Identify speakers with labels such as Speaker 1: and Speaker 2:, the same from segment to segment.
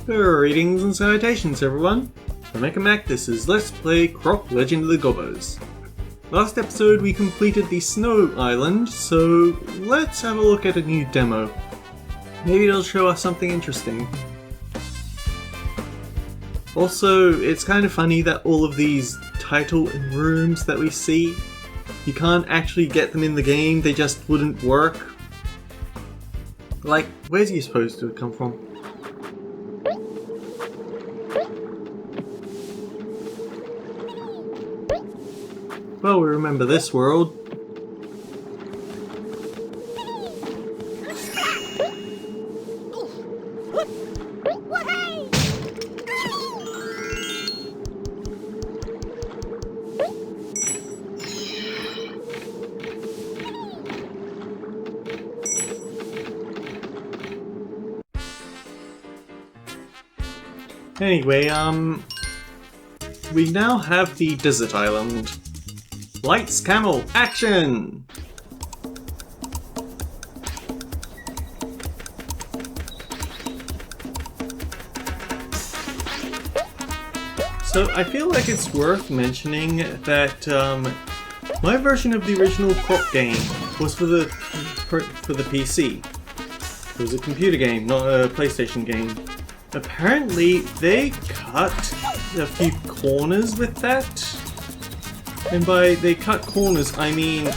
Speaker 1: Greetings and salutations everyone. I'm Mac. This is Let's Play Croc Legend of the Gobbos. Last episode we completed the Snow Island, so let's have a look at a new demo. Maybe it'll show us something interesting. Also, it's kind of funny that all of these title and rooms that we see, you can't actually get them in the game, they just wouldn't work. Like, where's he supposed to come from? Well, we remember this world. Anyway, we now have the desert island. Lights, camel, action! So I feel like it's worth mentioning that my version of the original Croc game was for the PC. It was a computer game, not a PlayStation game. Apparently they cut a few corners with that. And by they cut corners, I mean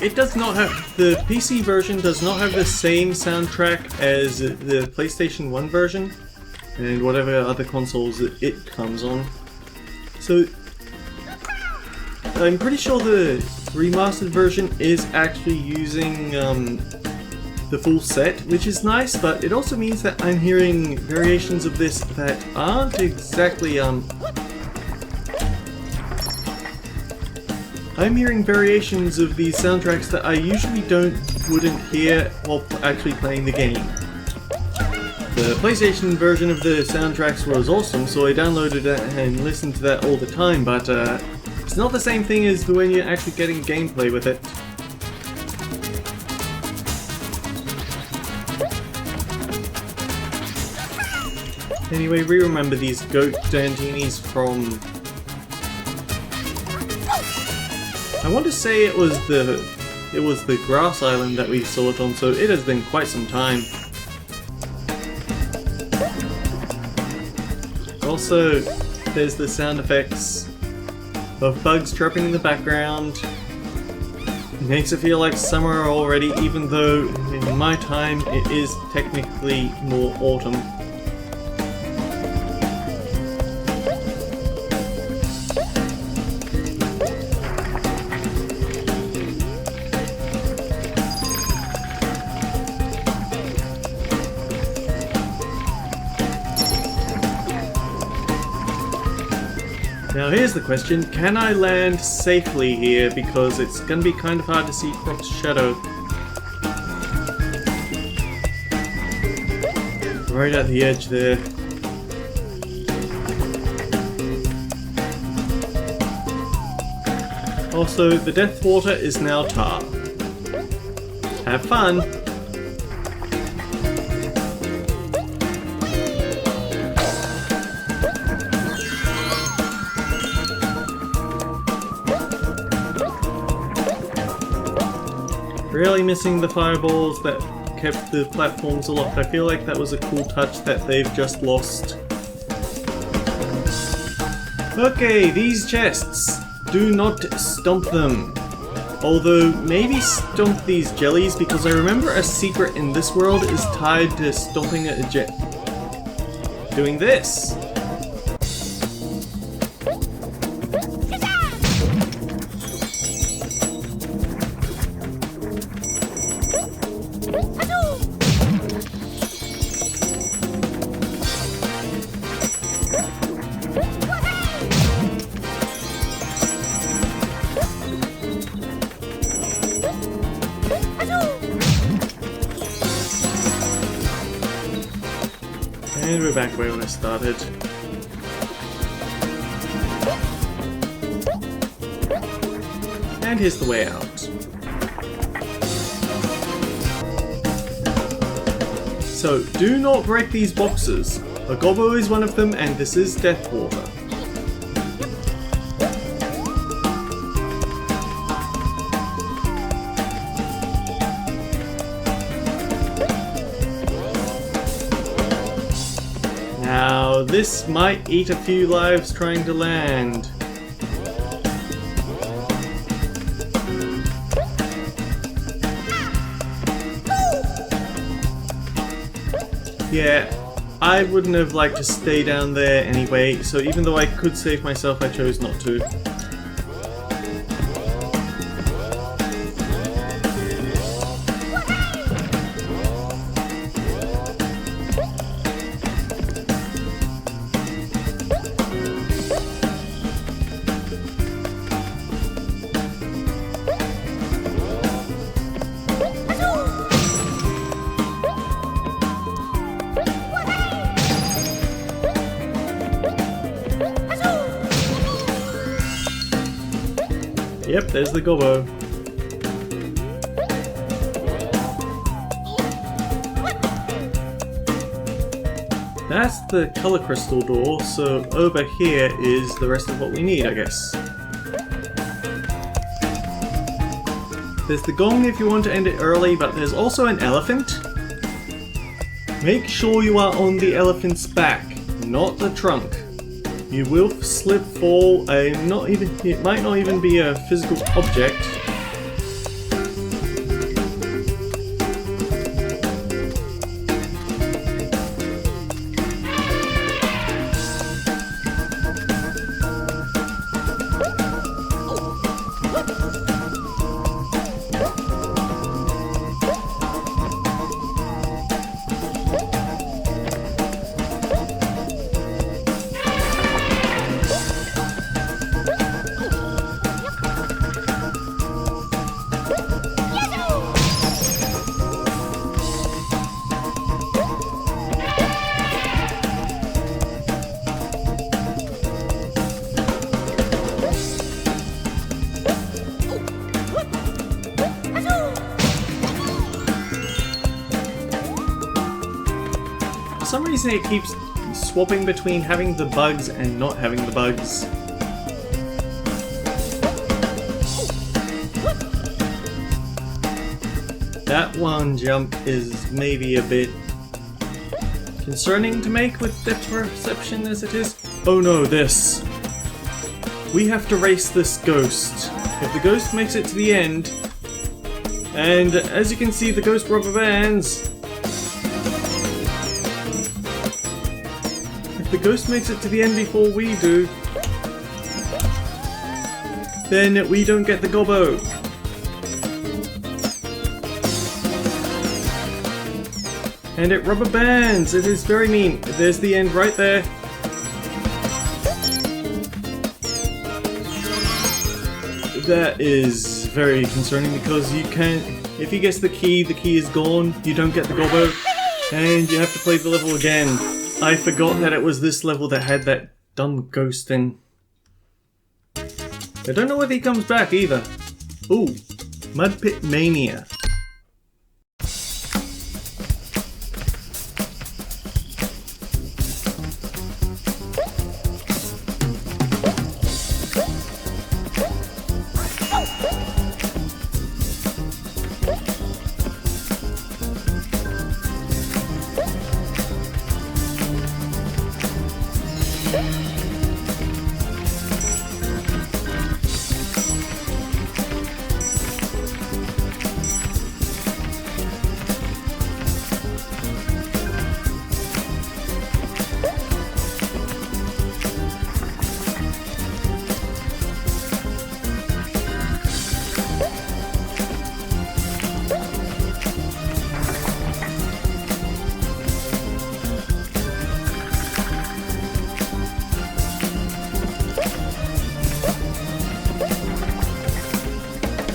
Speaker 1: it does not have, the PC version does not have the same soundtrack as the PlayStation 1 version and whatever other consoles it comes on. So I'm pretty sure the remastered version is actually using the full set, which is nice, but it also means that I'm hearing variations of this that aren't exactly I'm hearing variations of these soundtracks that I usually wouldn't hear while actually playing the game. The PlayStation version of the soundtracks was awesome, so I downloaded it and listened to that all the time, but it's not the same thing as when you're actually getting gameplay with it. Anyway, we remember these goat dantinis from... I want to say it was the grass island that we saw it on, so it has been quite some time. Also, there's the sound effects of bugs chirping in the background. It makes it feel like summer already, even though in my time it is technically more autumn. Now here's the question, can I land safely here, because it's gonna be kind of hard to see Croc's shadow. Right at the edge there. Also, the Death Water is now tar. Have fun! Really missing the fireballs that kept the platforms aloft. I feel like that was a cool touch that they've just lost. Okay, these chests. Do not stomp them. Although, maybe stomp these jellies, because I remember a secret in this world is tied to stomping a jet. Doing this. And we're back where I started. And here's the way out. So do not break these boxes. A gobbo is one of them, and this is death water. Now, this might eat a few lives trying to land. Yeah, I wouldn't have liked to stay down there anyway, so even though I could save myself, I chose not to. Yep, there's the gobbo. That's the color crystal door, so over here is the rest of what we need, I guess. There's the gong if you want to end it early, but there's also an elephant. Make sure you are on the elephant's back, not the trunk. You will slip, fall, it might not even be a physical object. For some reason it keeps swapping between having the bugs and not having the bugs. That one jump is maybe a bit concerning to make with depth perception as it is. Oh no, this. We have to race this ghost. If the ghost makes it to the end, and as you can see the ghost rubber bands, if the ghost makes it to the end before we do, then we don't get the gobbo. And it rubber bands! It is very mean. There's the end right there. That is very concerning because you can't... If he gets the key is gone, you don't get the gobbo, and you have to play the level again. I forgot that it was this level that had that dumb ghost thing. I don't know whether he comes back either. Ooh, Mud Pit Mania.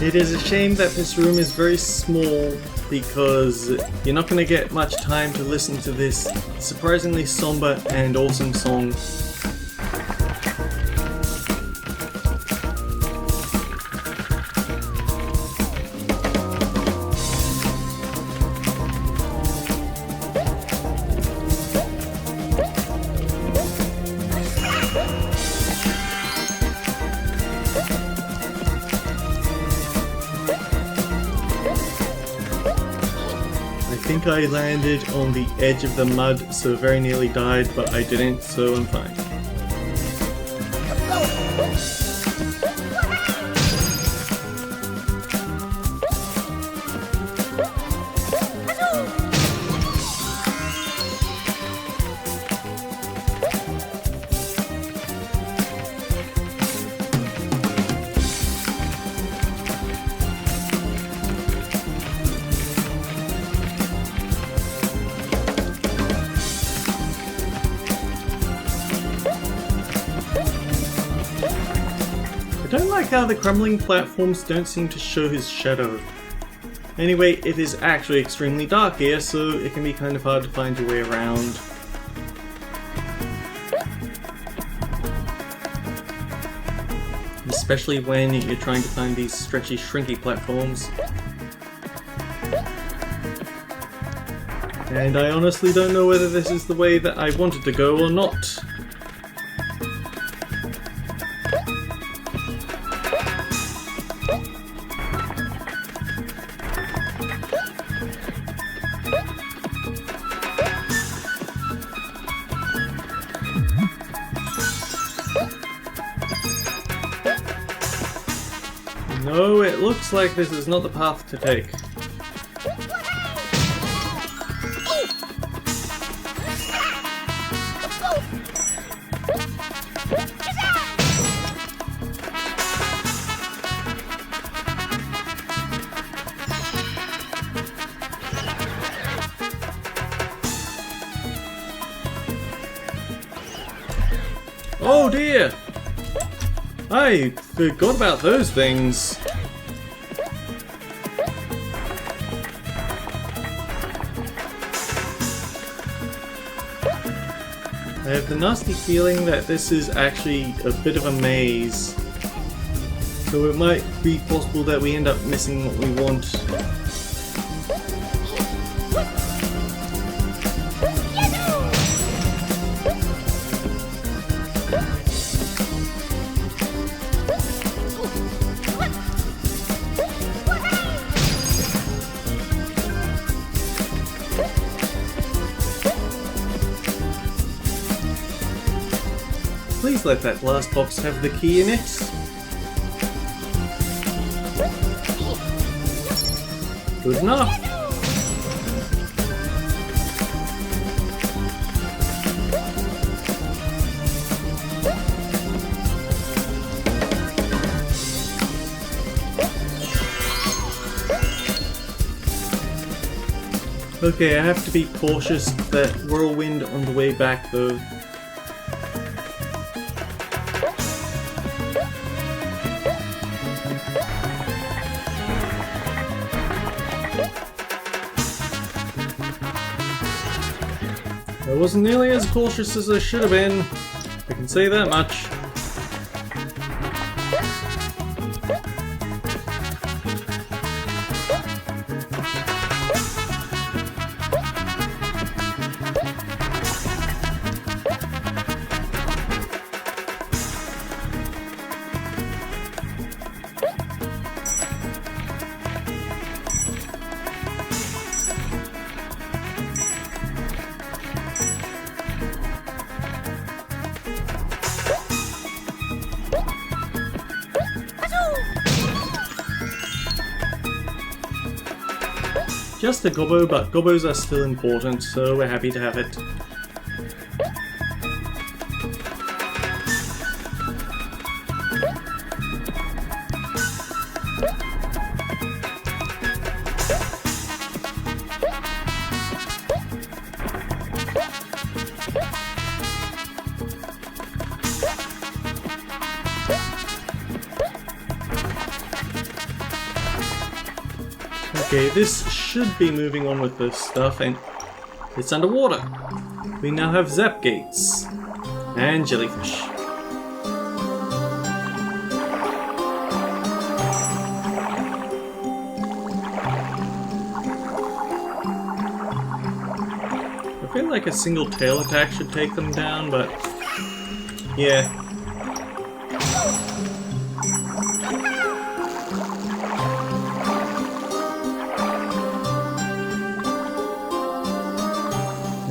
Speaker 1: It is a shame that this room is very small because you're not going to get much time to listen to this surprisingly somber and awesome song. I think I landed on the edge of the mud, so very nearly died, but I didn't, so I'm fine. I don't like how the crumbling platforms don't seem to show his shadow. Anyway, it is actually extremely dark here, so it can be kind of hard to find your way around. Especially when you're trying to find these stretchy, shrinky platforms. And I honestly don't know whether this is the way that I wanted to go or not. No, it looks like this is not the path to take. Oh dear! I forgot about those things. I have the nasty feeling that this is actually a bit of a maze. So it might be possible that we end up missing what we want. Please let that last box have the key in it. Good enough. Okay, I have to be cautious of that whirlwind on the way back though. I wasn't nearly as cautious as I should have been, I can say that much. Just a gobbo, but gobbos are still important, so we're happy to have it. Okay, this should be moving on with this stuff, and it's underwater. We now have zap gates and jellyfish. I feel like a single tail attack should take them down, but yeah.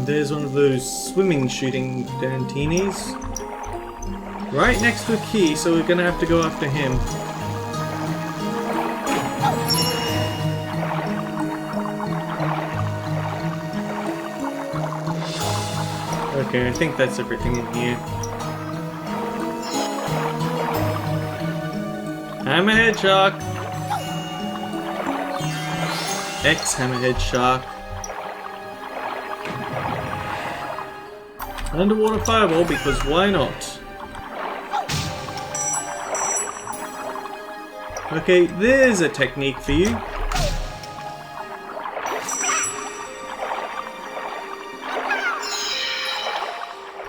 Speaker 1: And there's one of those swimming shooting Dantinis. Right next to a key, so we're gonna have to go after him. Okay, I think that's everything in here. Hammerhead Shark! Ex-Hammerhead Shark. Underwater Fireball, because why not? Okay, there's a technique for you.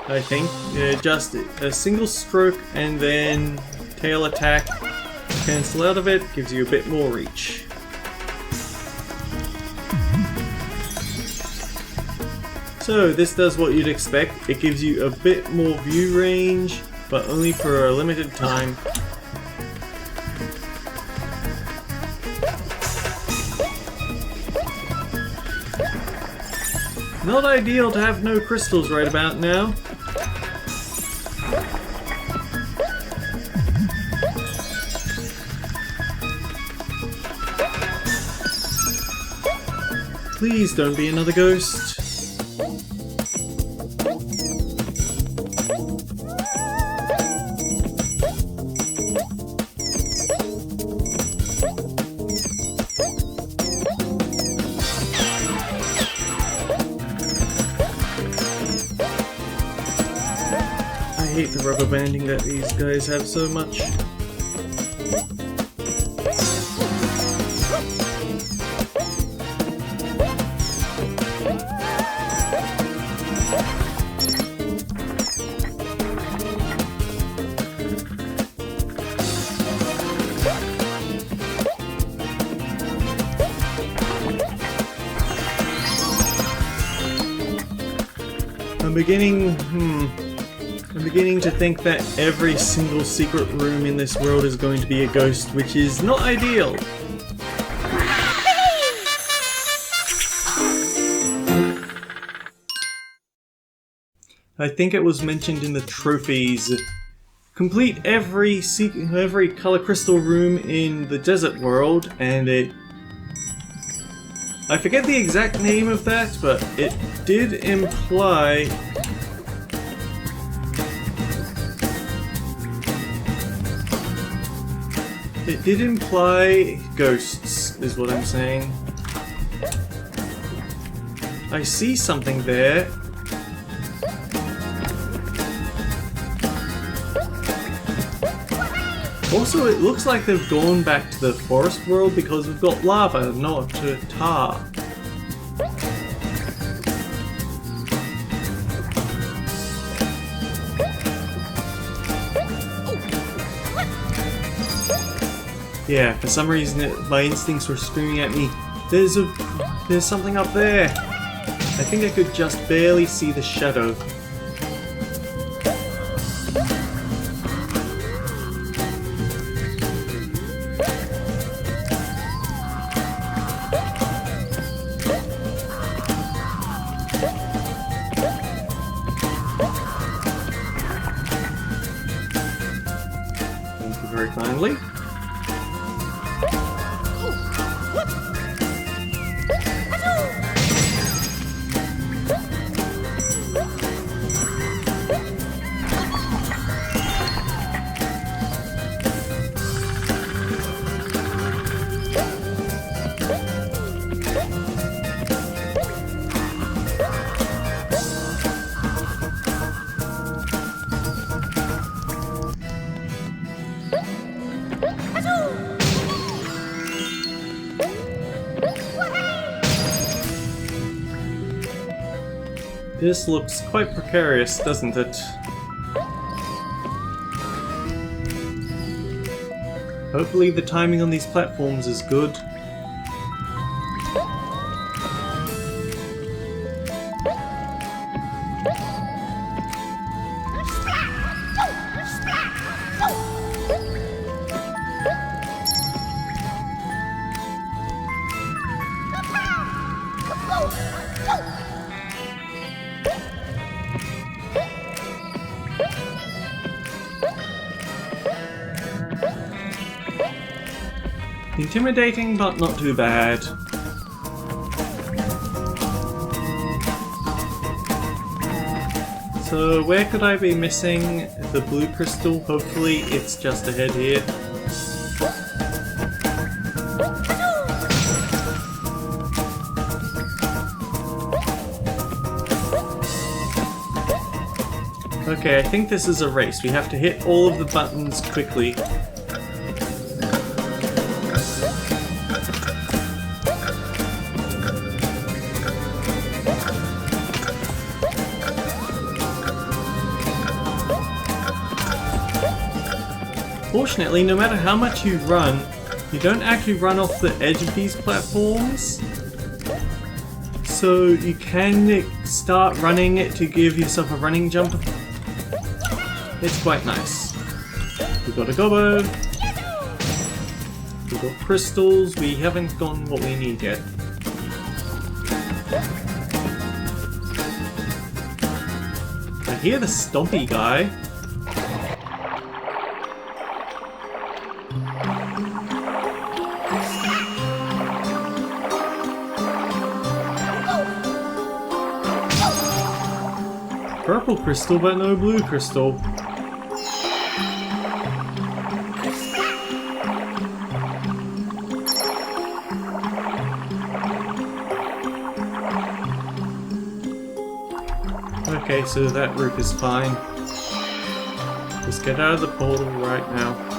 Speaker 1: I think just a single stroke and then tail attack, cancel out of it, gives you a bit more reach. So this does what you'd expect. It gives you a bit more view range, but only for a limited time. Not ideal to have no crystals right about now. Please don't be another ghost. I hate the rubber banding that these guys have so much. I'm beginning to think that every single secret room in this world is going to be a ghost, which is not ideal. I think it was mentioned in the trophies. Complete every color crystal room in the desert world, and I forget the exact name of that, but it did imply ghosts, is what I'm saying. I see something there. Also, it looks like they've gone back to the forest world because we've got lava, not tar. Yeah, for some reason my instincts were screaming at me, there's something up there. I think I could just barely see the shadow. Thank you very kindly. This looks quite precarious, doesn't it? Hopefully the timing on these platforms is good. Intimidating, but not too bad. So where could I be missing the blue crystal? Hopefully it's just ahead here. Okay, I think this is a race. We have to hit all of the buttons quickly. Fortunately, no matter how much you run, you don't actually run off the edge of these platforms. So you can start running it to give yourself a running jump. It's quite nice. We got a gobbo. We got crystals. We haven't gotten what we need yet. I hear the stompy guy. Purple crystal, but no blue crystal. Okay, so that roof is fine. Let's get out of the portal right now.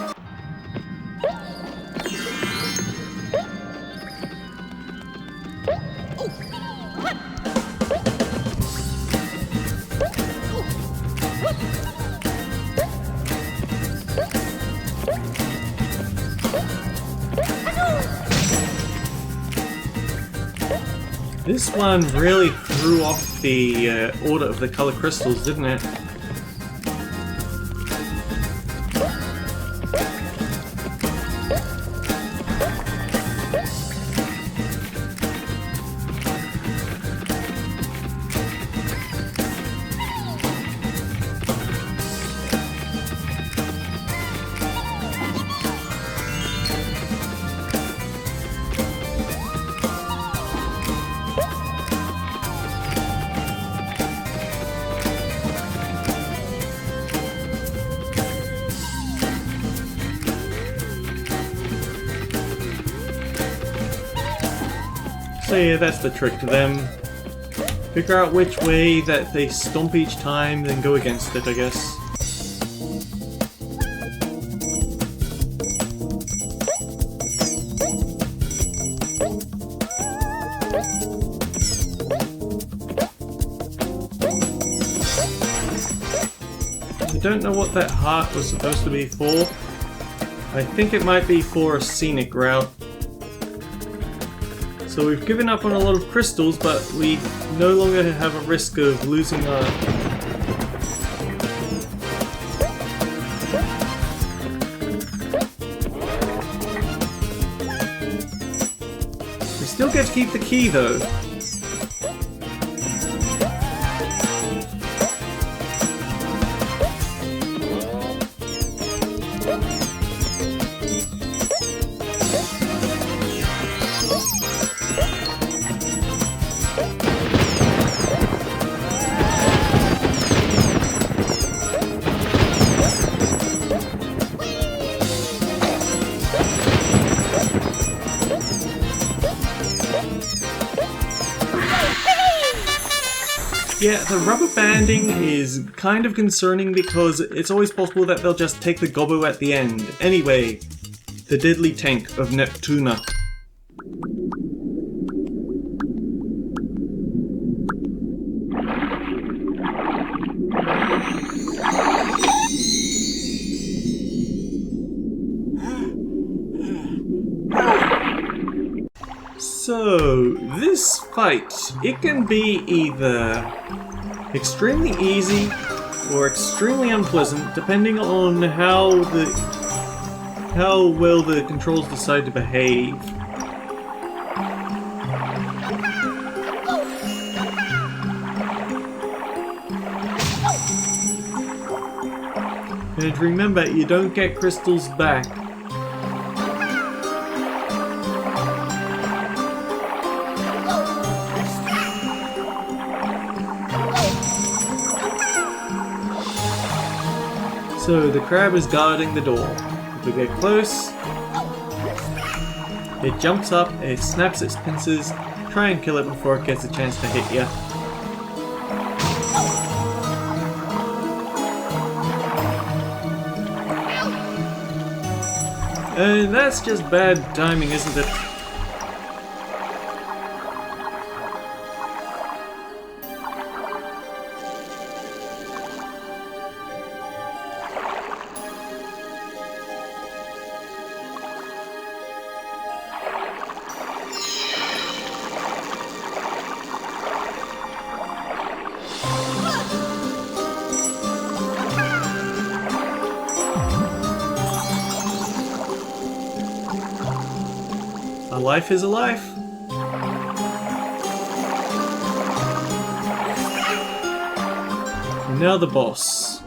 Speaker 1: This one really threw off the order of the color crystals, didn't it? So yeah, that's the trick to them. Figure out which way that they stomp each time, then go against it, I guess. I don't know what that heart was supposed to be for. I think it might be for a scenic route. So we've given up on a lot of crystals, but we no longer have a risk of losing our... We still get to keep the key though. Yeah, the rubber banding is kind of concerning because it's always possible that they'll just take the gobbo at the end. Anyway, the deadly tank of Neptuna. So, this fight, it can be either extremely easy or extremely unpleasant, depending on how well the controls decide to behave. And remember, you don't get crystals back. So the crab is guarding the door. If we get close, it jumps up, it snaps its pincers. Try and kill it before it gets a chance to hit you. And that's just bad timing, isn't it? A life is a life. And now the boss.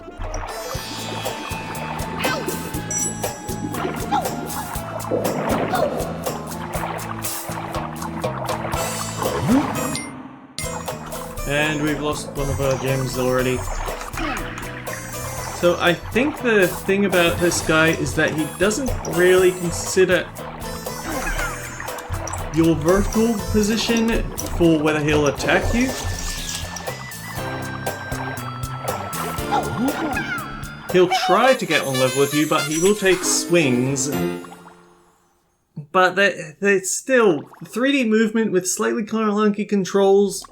Speaker 1: And we've lost one of our gems already. So I think the thing about this guy is that he doesn't really consider your vertical position for whether he'll attack you. He'll try to get on level with you, but he will take swings. But there's still 3D movement with slightly clunky controls.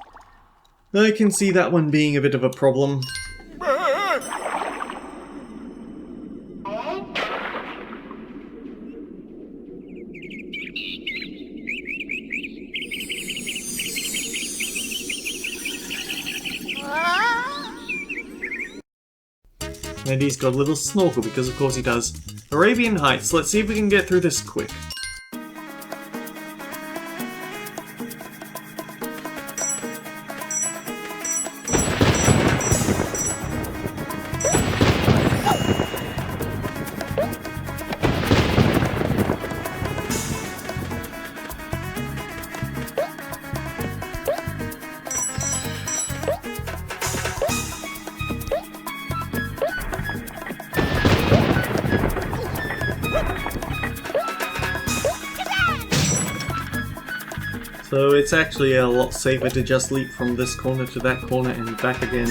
Speaker 1: I can see that one being a bit of a problem. And he's got a little snorkel, because of course he does. Arabian Heights, let's see if we can get through this quick. So it's actually a lot safer to just leap from this corner to that corner and back again.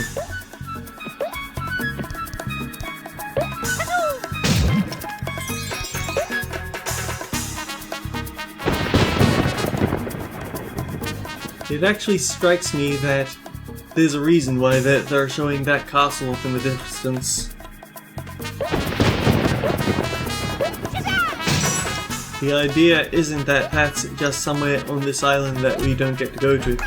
Speaker 1: It actually strikes me that there's a reason why they're showing that castle off in the distance. The idea isn't that that's just somewhere on this island that we don't get to go to.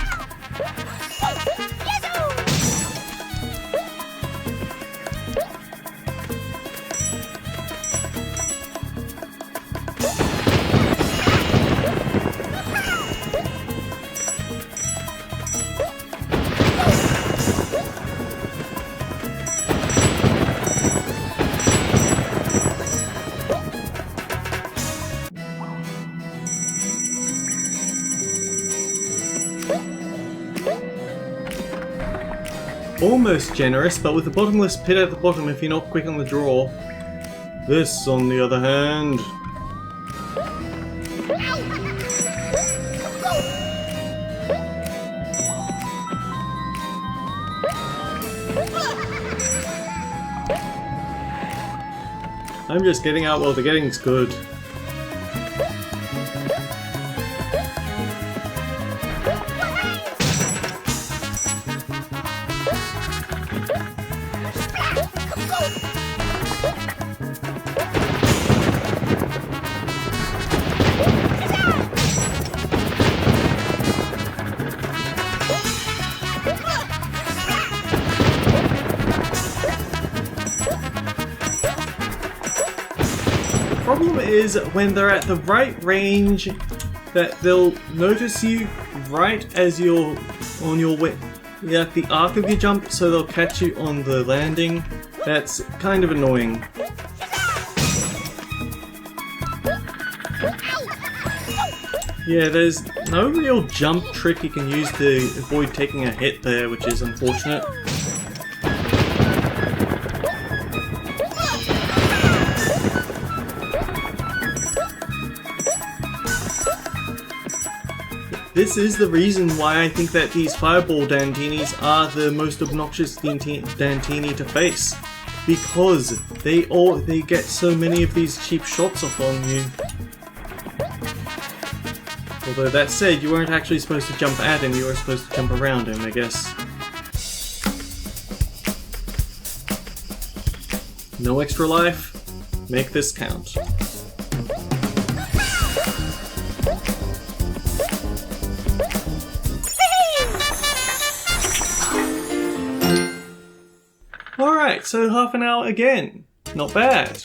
Speaker 1: Almost generous, but with a bottomless pit at the bottom if you're not quick on the draw. This, on the other hand... I'm just getting out while the getting's good. The problem is when they're at the right range that they'll notice you right as you're on your way at the arc of your jump, so they'll catch you on the landing. That's kind of annoying. Yeah, there's no real jump trick you can use to avoid taking a hit there, which is unfortunate. this is the reason why I think that these Fireball Dantinis are the most obnoxious Dantini to face. Because they get so many of these cheap shots off on you. Although that said, you weren't actually supposed to jump at him, you were supposed to jump around him, I guess. No extra life? Make this count. Alright, so half an hour again. Not bad.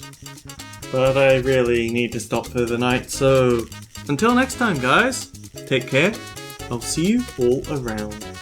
Speaker 1: But I really need to stop for the night, so until next time guys, take care. I'll see you all around.